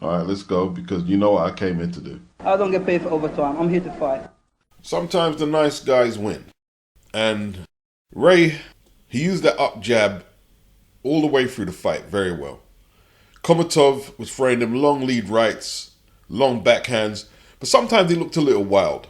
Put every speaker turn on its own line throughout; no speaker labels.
All right, let's go, because you know what I came in to do.
I don't get paid for overtime. I'm here to fight.
Sometimes the nice guys win. And Ray, he used that up jab all the way through the fight very well. KHOLMATOV was throwing them long lead rights, long backhands, but sometimes he looked a little wild.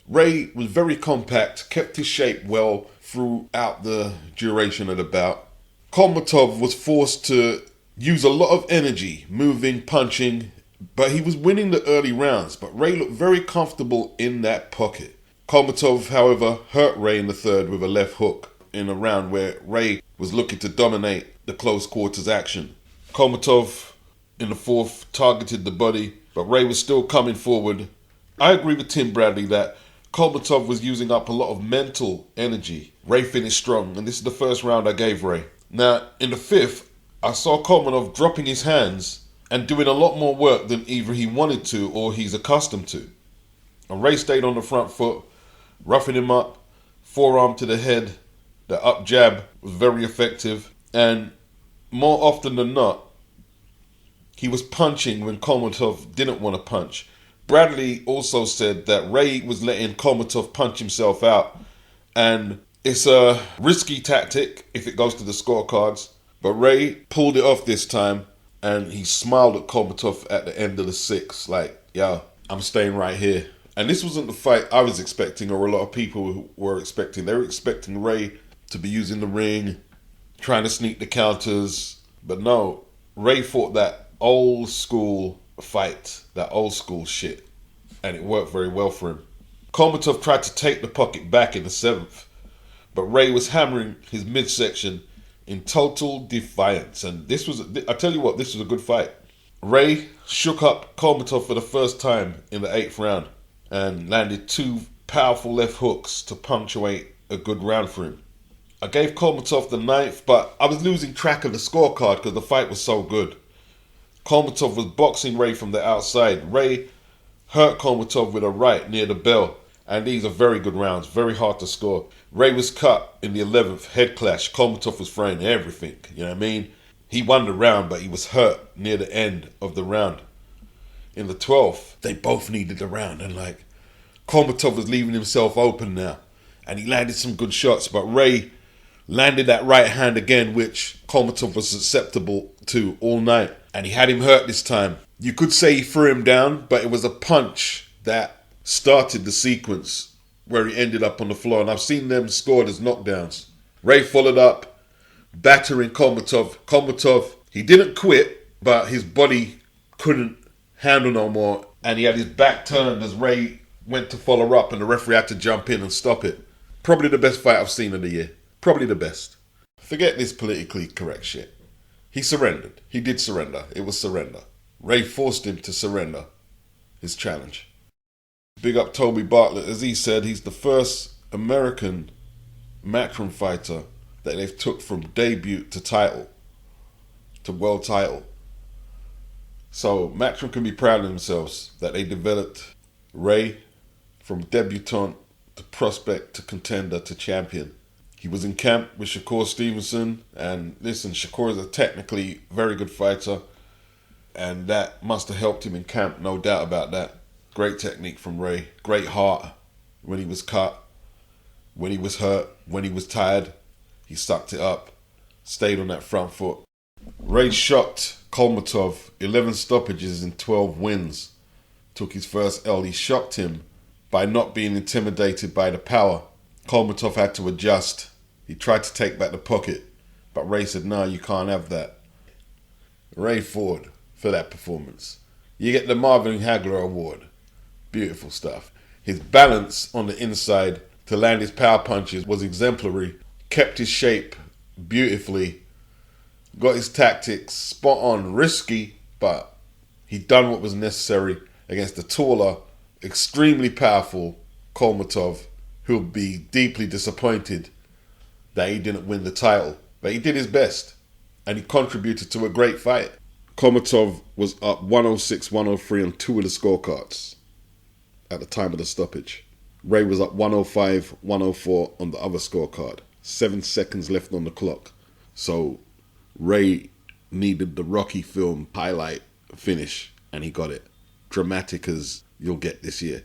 Ray was very compact, kept his shape well throughout the duration of the bout. KHOLMATOV was forced to use a lot of energy, moving, punching, but he was winning the early rounds. But Ray looked very comfortable in that pocket. KHOLMATOV, however, hurt Ray in the third with a left hook in a round where Ray was looking to dominate the close quarters action. KHOLMATOV in the fourth targeted the body, but Ray was still coming forward. I agree with Tim Bradley that KHOLMATOV was using up a lot of mental energy. Ray finished strong, and this is the first round I gave Ray. Now, in the fifth, I saw KHOLMATOV dropping his hands and doing a lot more work than either he wanted to or he's accustomed to. And Ray stayed on the front foot, roughing him up, forearm to the head. The up jab was very effective, and more often than not, he was punching when KHOLMATOV didn't want to punch. Bradley also said that Ray was letting KHOLMATOV punch himself out, and it's a risky tactic if it goes to the scorecards, but Ray pulled it off this time, and he smiled at KHOLMATOV at the end of the sixth, like, yo, I'm staying right here. And this wasn't the fight I was expecting, or a lot of people were expecting. They were expecting Ray to be using the ring, trying to sneak the counters, but no, Ray fought that old school fight, that old school shit, and it worked very well for him. KHOLMATOV tried to take the pocket back in the seventh, but Ray was hammering his midsection in total defiance, and this was, I tell you what, this was a good fight. Ray shook up KHOLMATOV for the first time in the eighth round and landed two powerful left hooks to punctuate a good round for him. I gave KHOLMATOV the ninth, but I was losing track of the scorecard because the fight was so good. KHOLMATOV was boxing Ray from the outside. Ray hurt KHOLMATOV with a right near the bell, and these are very good rounds, very hard to score. Ray was cut in the 11th, head clash. KHOLMATOV was throwing everything, you know what I mean? He won the round, but he was hurt near the end of the round. In the 12th, they both needed the round, and like, KHOLMATOV was leaving himself open now, and he landed some good shots, but Ray landed that right hand again, which KHOLMATOV was susceptible to all night. And he had him hurt this time. You could say he threw him down, but it was a punch that started the sequence where he ended up on the floor. And I've seen them scored as knockdowns. Ray followed up, battering KHOLMATOV. KHOLMATOV, he didn't quit, but his body couldn't handle no more. And he had his back turned as Ray went to follow up, and the referee had to jump in and stop it. Probably the best fight I've seen of the year. Probably the best. Forget this politically correct shit. He surrendered. He did surrender. It was surrender. Ray forced him to surrender his challenge. Big up Toby Bartlett. As he said, he's the first American matchroom fighter that they've took from debut to title, to world title. So matchroom can be proud of themselves that they developed Ray from debutant to prospect to contender to champion. He was in camp with Shakur Stevenson, and listen, Shakur is a technically very good fighter, and that must have helped him in camp, no doubt about that. Great technique from Ray, great heart when he was cut, when he was hurt, when he was tired, he sucked it up, stayed on that front foot. Ray shocked KHOLMATOV, 11 stoppages and 12 wins. Took his first L. He shocked him by not being intimidated by the power. KHOLMATOV had to adjust. He tried to take back the pocket, but Ray said, no, you can't have that. Ray Ford for that performance. You get the Marvin Hagler Award. Beautiful stuff. His balance on the inside to land his power punches was exemplary. Kept his shape beautifully. Got his tactics spot on. Risky, but he done what was necessary against the taller, extremely powerful KHOLMATOV, who'll be deeply disappointed that he didn't win the title. But he did his best, and he contributed to a great fight. KHOLMATOV was up 106-103 on two of the scorecards at the time of the stoppage. Ray was up 105-104 on the other scorecard. 7 seconds left on the clock. So Ray needed the Rocky film highlight finish, and he got it. Dramatic as you'll get this year.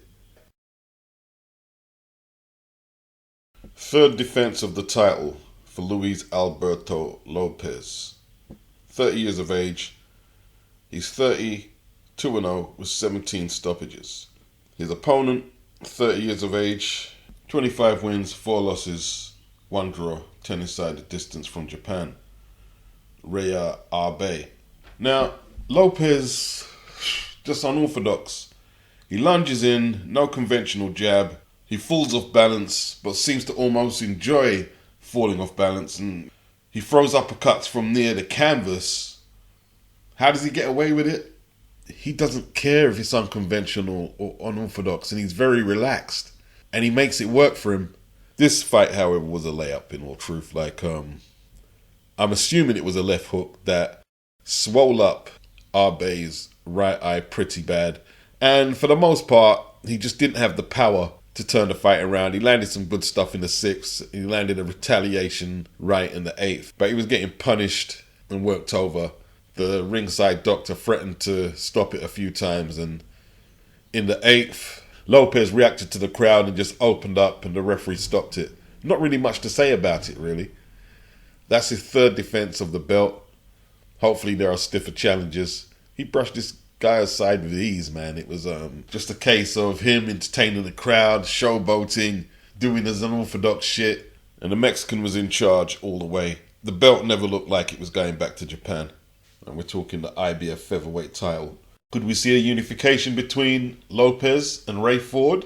Third defense of the title for Luis Alberto Lopez. 30 years of age. He's 30, 2-0 with 17 stoppages. His opponent, 30 years of age, 25 wins, 4 losses, 1 draw, 10 inside the distance from Japan. RAYMOND. Now, Lopez, just unorthodox. He lunges in, no conventional jab. He falls off balance, but seems to almost enjoy falling off balance. And he throws uppercuts from near the canvas. How does he get away with it? He doesn't care if it's unconventional or unorthodox, and he's very relaxed. And he makes it work for him. This fight, however, was a layup in all truth. I'm assuming it was a left hook that swole up Arbe's right eye pretty bad. And for the most part, he just didn't have the power to turn the fight around. He landed some good stuff in the 6th. He landed a retaliation right in the 8th. But he was getting punished and worked over. The ringside doctor threatened to stop it a few times. And in the 8th, Lopez reacted to the crowd and just opened up, and the referee stopped it. Not really much to say about it, really. That's his third defense of the belt. Hopefully there are stiffer challenges. He brushed this guy aside with ease, man. It was just a case of him entertaining the crowd, showboating, doing his unorthodox shit, and the Mexican was in charge all the way. The belt never looked like it was going back to Japan. And we're talking the IBF featherweight title. Could we see a unification between Lopez and Ray Ford?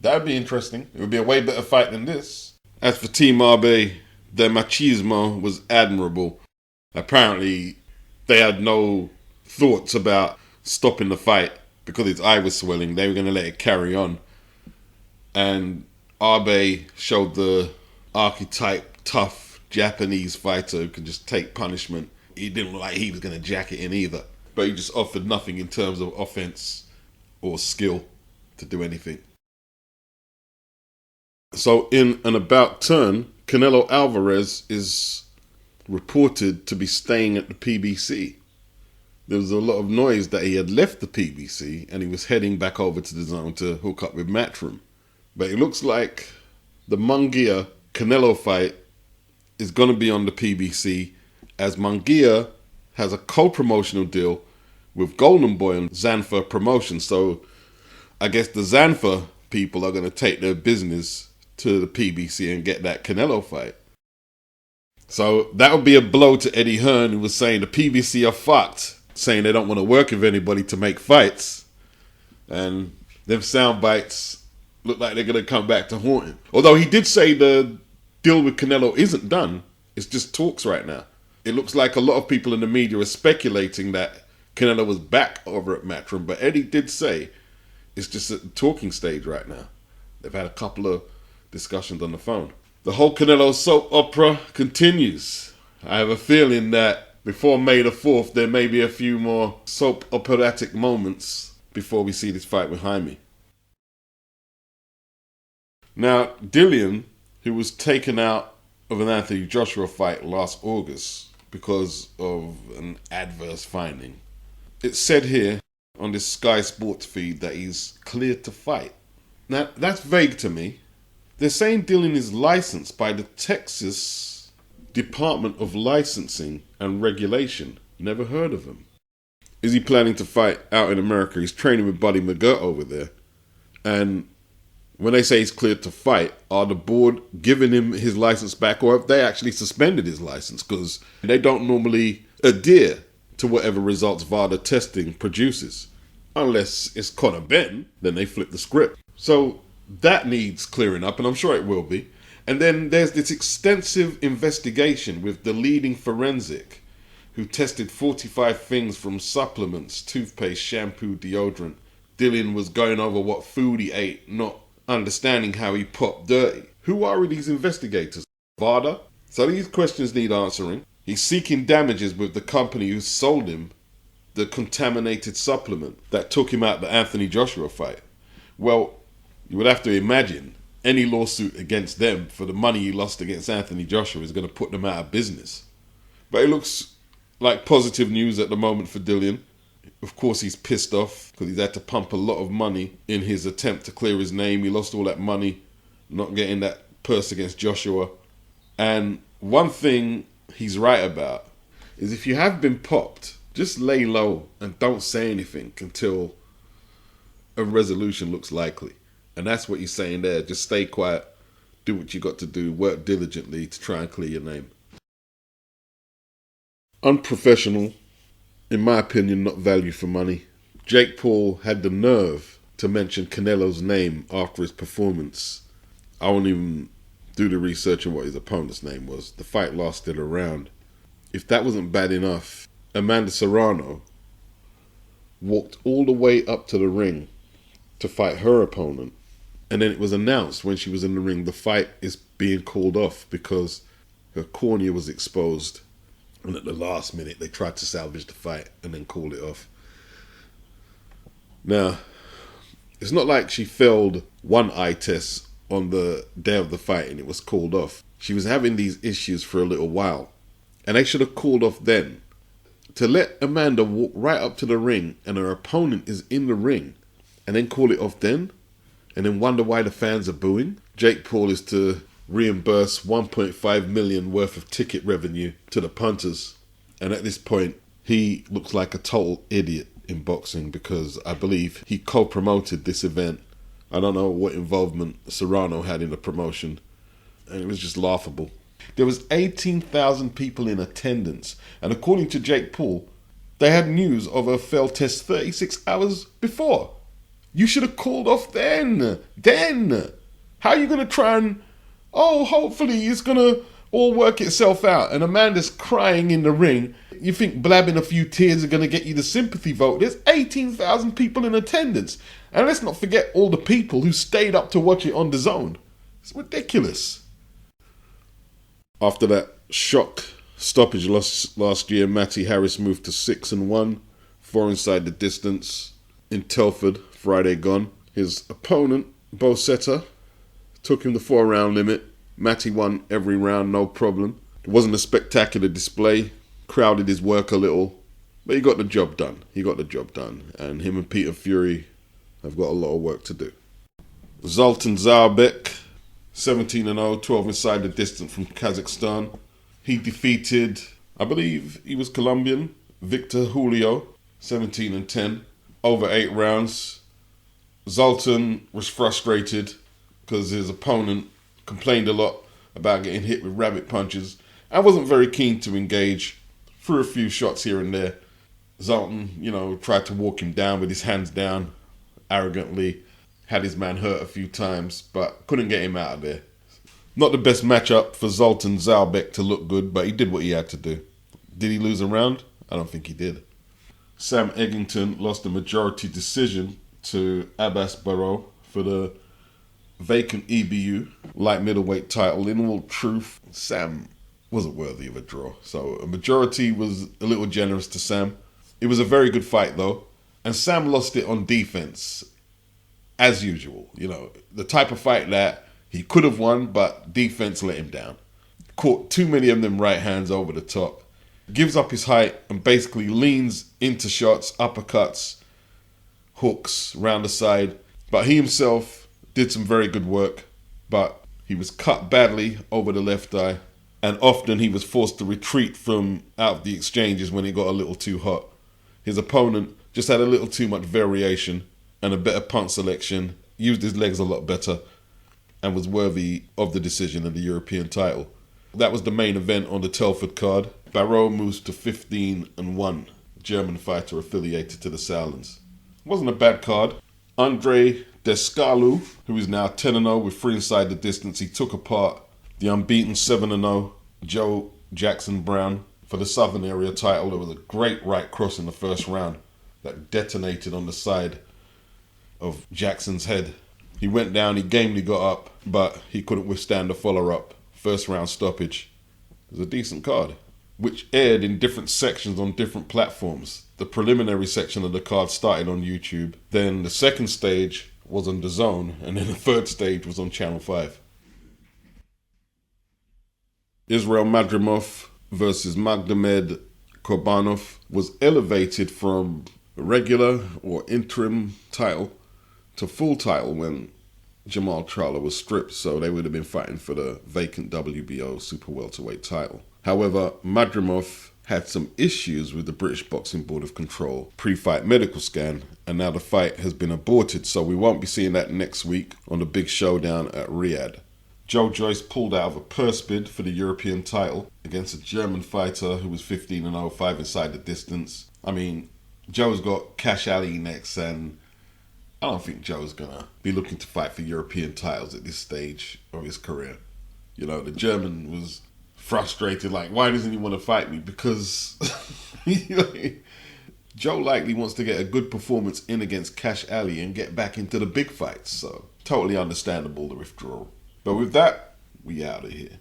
That would be interesting. It would be a way better fight than this. As for Team Arbe, their machismo was admirable. Apparently, they had no thoughts about stopping the fight because his eye was swelling. They were going to let it carry on. And Arbe showed the archetype tough Japanese fighter who could just take punishment. He didn't look like he was going to jack it in either. But he just offered nothing in terms of offense or skill to do anything. So in an about turn, Canelo Alvarez is reported to be staying at the PBC. There was a lot of noise that he had left the PBC and he was heading back over to the zone to hook up with Matchroom. But it looks like the Munguia Canelo fight is going to be on the PBC, as Munguia has a co-promotional deal with Golden Boy and Zanfa Promotion. So I guess the Zanfa people are going to take their business to the PBC and get that Canelo fight. So that would be a blow to Eddie Hearn, who was saying the PBC are fucked, saying they don't want to work with anybody to make fights. And them sound bites look like they're going to come back to haunt him. Although he did say the deal with Canelo isn't done. It's just talks right now. It looks like a lot of people in the media are speculating that Canelo was back over at Matchroom, but Eddie did say it's just at the talking stage right now. They've had a couple of discussions on the phone. The whole Canelo soap opera continues. I have a feeling that before May the 4th, there may be a few more soap operatic moments before we see this fight with Jaime. Now, Dillian, who was taken out of an Anthony Joshua fight last August because of an adverse finding, it said here on this Sky Sports feed that he's cleared to fight. Now, that's vague to me. They're saying Dillian is licensed by the Texas Department of Licensing and Regulation. Never heard of him. Is he planning to fight out in America? He's training with Buddy McGirt over there. And when they say he's cleared to fight, are the board giving him his license back, or have they actually suspended his license? Because they don't normally adhere to whatever results VADA testing produces. Unless it's Conor Benn, then they flip the script. So that needs clearing up, and I'm sure it will be. And then there's this extensive investigation with the leading forensic who tested 45 things from supplements, toothpaste, shampoo, deodorant. Dillian was going over what food he ate, not understanding how he popped dirty. Who are these investigators? VADA? So these questions need answering. He's seeking damages with the company who sold him the contaminated supplement that took him out the Anthony Joshua fight. Well, you would have to imagine any lawsuit against them for the money he lost against Anthony Joshua is going to put them out of business. But it looks like positive news at the moment for Dillian. Of course, he's pissed off because he's had to pump a lot of money in his attempt to clear his name. He lost all that money not getting that purse against Joshua. And one thing he's right about is if you have been popped, just lay low and don't say anything until a resolution looks likely. And that's what he's saying there. Just stay quiet, do what you got to do, work diligently to try and clear your name. Unprofessional, in my opinion, not value for money. Jake Paul had the nerve to mention Canelo's name after his performance. I won't even do the research on what his opponent's name was. The fight lasted a round. If that wasn't bad enough, Amanda Serrano walked all the way up to the ring to fight her opponent. And then it was announced when she was in the ring, the fight is being called off because her cornea was exposed. And at the last minute, they tried to salvage the fight and then called it off. Now, it's not like she failed one eye test on the day of the fight and it was called off. She was having these issues for a little while. And they should have called off then. To let Amanda walk right up to the ring and her opponent is in the ring and then call it off then? And then wonder why the fans are booing? Jake Paul is to reimburse 1.5 million worth of ticket revenue to the punters. And at this point, he looks like a total idiot in boxing because I believe he co-promoted this event. I don't know what involvement Serrano had in the promotion. And it was just laughable. There was 18,000 people in attendance. And according to Jake Paul, they had news of a failed test 36 hours before. You should have called off then. How are you going to try and... Oh, hopefully it's going to all work itself out. And Amanda's crying in the ring. You think blabbing a few tears are going to get you the sympathy vote. There's 18,000 people in attendance. And let's not forget all the people who stayed up to watch it on the zone. It's ridiculous. After that shock stoppage loss last year, Matty Harris moved to 6-1, 4 inside the distance in Telford, Friday gone. His opponent, Bo Setter, took him the 4-round limit. Matty won every round, no problem. It wasn't a spectacular display, crowded his work a little, but he got the job done. And him and Peter Fury have got a lot of work to do. Zoltan ZAURBEK, 17-0, 12 inside the distance from Kazakhstan. He defeated, I believe he was Colombian, Victor Julio, 17-10, over 8 rounds. Zoltan was frustrated because his opponent complained a lot about getting hit with rabbit punches and wasn't very keen to engage. Threw a few shots here and there. Zoltan, tried to walk him down with his hands down arrogantly. Had his man hurt a few times, but couldn't get him out of there. Not the best matchup for Zoltan ZAURBEK to look good, but he did what he had to do. Did he lose a round? I don't think he did. Sam Eggington lost a majority decision to Abbas Barrow for the vacant EBU light middleweight title. In all truth, Sam wasn't worthy of a draw. So a majority was a little generous to Sam. It was a very good fight though. And Sam lost it on defense. As usual, the type of fight that he could have won, but defense let him down. Caught too many of them right hands over the top. Gives up his height and basically leans into shots, uppercuts, hooks round the side. But he himself did some very good work, but he was cut badly over the left eye. And often he was forced to retreat from out of the exchanges when it got a little too hot. His opponent just had a little too much variation and a better punt selection, used his legs a lot better, and was worthy of the decision and the European title. That was the main event on the Telford card. Barrow moves to 15-1, German fighter affiliated to the Sauerlands. Wasn't a bad card. Andre DASCALU, who is now 10-0 with 3 inside the distance, he took apart the unbeaten 7-0 Joe Jackson Brown for the Southern Area title. There was a great right cross in the first round that detonated on the side of Jackson's head. He went down, he gamely got up, but he couldn't withstand the follow-up. First round stoppage. It was a decent card, which aired in different sections on different platforms. The preliminary section of the card started on YouTube. Then the second stage was on DAZN, and then the third stage was on Channel 5. Israel Madrimov versus Magdamed KURBANOV was elevated from regular or interim title to full title when Jamal Charlo was stripped, so they would have been fighting for the vacant WBO super welterweight title. However, Madrimov had some issues with the British Boxing Board of Control pre-fight medical scan, and now the fight has been aborted, so we won't be seeing that next week on the big showdown at Riyadh. Joe Joyce pulled out of a purse bid for the European title against a German fighter who was 15-0, 5 inside the distance. I mean, Joe's got Cash Ali next, and I don't think Joe's going to be looking to fight for European titles at this stage of his career. You know, the German was frustrated, like, why doesn't he want to fight me? Because Joe likely wants to get a good performance in against Cash Ali and get back into the big fights. So, totally understandable, the withdrawal. But with that, we out of here.